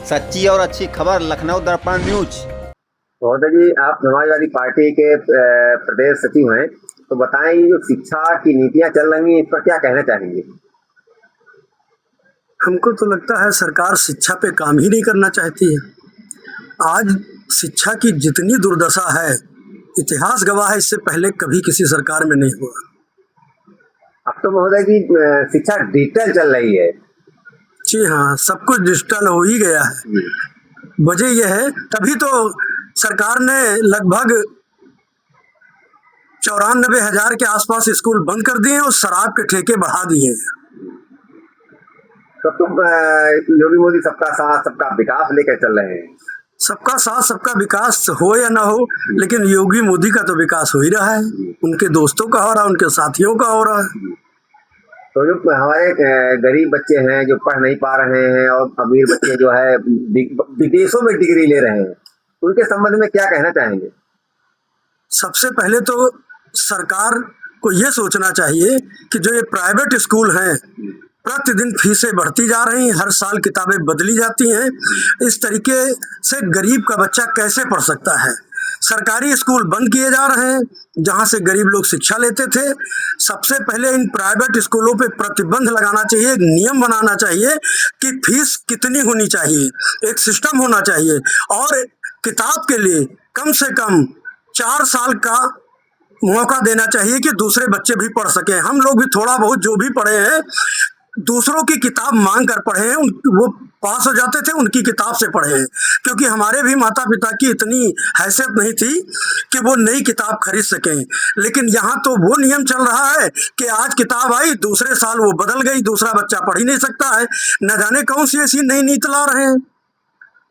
सच्ची और अच्छी खबर लखनऊ दर्पण न्यूज। महोदय जी, आप समाजवादी पार्टी के प्रदेश सचिव हैं, तो बताएं ये जो शिक्षा की नीतियां चल रही हैं इस पर क्या कहना चाहेंगे? हमको तो लगता है सरकार शिक्षा पे काम ही नहीं करना चाहती है। आज शिक्षा की जितनी दुर्दशा है, इतिहास गवाह है, इससे पहले कभी किसी सरकार में नहीं हुआ। अब तो महोदय जी शिक्षा डिजिटल चल रही है। जी हाँ, सब कुछ डिजिटल हो ही गया है। वजह यह है, तभी तो सरकार ने लगभग 94,000 के आसपास स्कूल बंद कर दिए और शराब के ठेके बढ़ा दिए हैं। तो तुम योगी मोदी सबका साथ सबका विकास लेकर चल रहे हैं। सबका साथ सबका विकास हो या ना हो, लेकिन योगी मोदी का तो विकास हो ही रहा है। उनके दोस्तों का हो रहा है, उनके साथियों का हो रहा है। तो जो हमारे गरीब बच्चे हैं जो पढ़ नहीं पा रहे हैं और अमीर बच्चे जो है विदेशों में डिग्री ले रहे हैं, उनके संबंध में क्या कहना चाहेंगे? सबसे पहले तो सरकार को ये सोचना चाहिए कि जो ये प्राइवेट स्कूल हैं, प्रतिदिन फीसें बढ़ती जा रही हैं, हर साल किताबें बदली जाती हैं। इस तरीके से गरीब का बच्चा कैसे पढ़ सकता है? सरकारी स्कूल बंद किए जा रहे हैं जहां से गरीब लोग शिक्षा लेते थे। सबसे पहले इन प्राइवेट स्कूलों पे प्रतिबंध लगाना चाहिए, एक नियम बनाना चाहिए कि फीस कितनी होनी चाहिए, एक सिस्टम होना चाहिए और किताब के लिए कम से कम 4 साल का मौका देना चाहिए कि दूसरे बच्चे भी पढ़ सकें। हम लोग भी थोड़ा बहुत जो भी पढ़े हैं, दूसरों की किताब मांग कर पढ़े हैं, वो पास हो जाते थे, उनकी किताब से पढ़े हैं, क्योंकि हमारे भी माता पिता की इतनी हैसियत नहीं थी कि वो नई किताब खरीद सकें। लेकिन यहाँ तो वो नियम चल रहा है कि आज किताब आई, दूसरे साल वो बदल गई, दूसरा बच्चा पढ़ ही नहीं सकता है। न जाने कौन सी ऐसी नई नीति ला रहे हैं,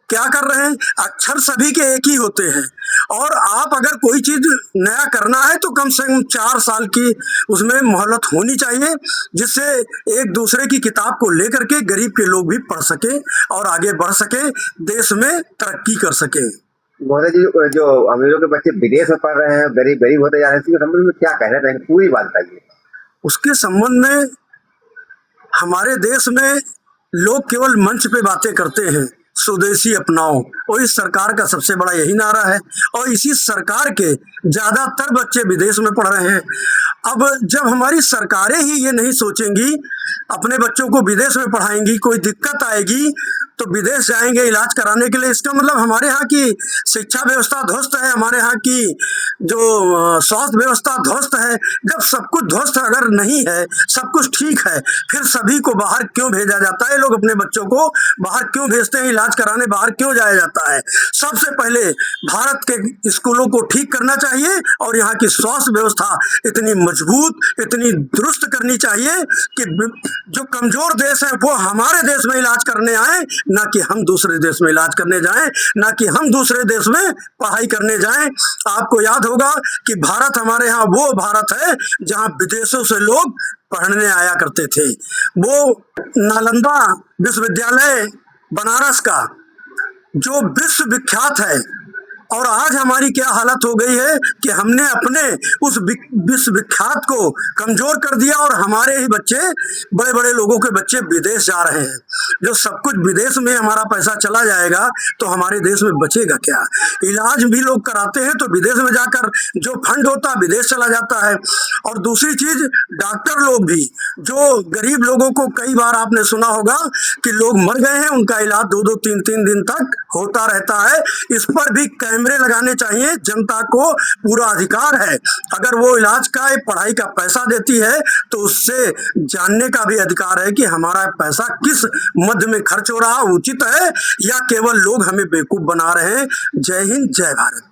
क्या कर रहे हैं। अक्षर सभी के एक ही होते हैं और आप अगर कोई चीज नया करना है तो कम से कम 4 साल की उसमें मोहलत होनी चाहिए, जिससे एक दूसरे की किताब को लेकर के गरीब के लोग भी पढ़ सके और आगे बढ़ सके, देश में तरक्की कर सके। महोदय जी, जो अमीरों के बच्चे विदेश में पढ़ रहे हैं, गरीब गरीब होते जा रहे हैं, इसके संबंध में क्या कहना चाहेंगे? पूरी बात बताइए। उसके संबंध में हमारे देश में लोग केवल मंच पे बातें करते हैं, स्वदेशी अपनाओ, और इस सरकार का सबसे बड़ा यही नारा है और इसी सरकार के ज्यादातर बच्चे विदेश में पढ़ रहे हैं। अब जब हमारी सरकारें ही ये नहीं सोचेंगी, अपने बच्चों को विदेश में पढ़ाएंगी, कोई दिक्कत आएगी तो विदेश जाएंगे इलाज कराने के लिए, इसका मतलब हमारे यहाँ की शिक्षा व्यवस्था ध्वस्त है, हमारे यहाँ की जो स्वास्थ्य व्यवस्था ध्वस्त है। जब सब कुछ ध्वस्त अगर नहीं है, सब कुछ ठीक है, फिर सभी को बाहर क्यों भेजा जाता है? लोग अपने बच्चों को बाहर क्यों भेजते हैं? इलाज कराने बाहर क्यों जाया जाता है? सबसे पहले भारत के स्कूलों को ठीक करना चाहिए और यहाँ की स्वास्थ्य व्यवस्था इतनी मजबूत, इतनी दुरुस्त करनी चाहिए कि जो कमजोर देश है वो हमारे देश में इलाज करने आए, ना कि हम दूसरे देश में इलाज करने जाएं, ना कि हम दूसरे देश में पढ़ाई करने जाएं। आपको याद होगा कि भारत हमारे यहाँ वो भारत है जहाँ विदेशों से लोग पढ़ने आया करते थे। वो नालंदा विश्वविद्यालय बनारस का जो विश्व विख्यात है, और आज हमारी क्या हालत हो गई है कि हमने अपने उस विश्व विख्यात को कमजोर कर दिया और हमारे ही बच्चे, बड़े बड़े लोगों के बच्चे विदेश जा रहे हैं। जो सब कुछ विदेश में हमारा पैसा चला जाएगा तो हमारे देश में बचेगा क्या? इलाज भी लोग कराते हैं तो विदेश में जाकर जो फंड होता है विदेश चला जाता है। और दूसरी चीज, डॉक्टर लोग भी, जो गरीब लोगों को, कई बार आपने सुना होगा कि लोग मर गए हैं, उनका इलाज 2-2, 3-3 दिन तक होता रहता है। इस पर भी कैमरे लगाने चाहिए। जनता को पूरा अधिकार है, अगर वो इलाज का, पढ़ाई का पैसा देती है तो उससे जानने का भी अधिकार है कि हमारा पैसा किस मध्य में खर्च हो रहा, उचित है या केवल लोग हमें बेवकूफ बना रहे हैं। जय हिंद, जय भारत।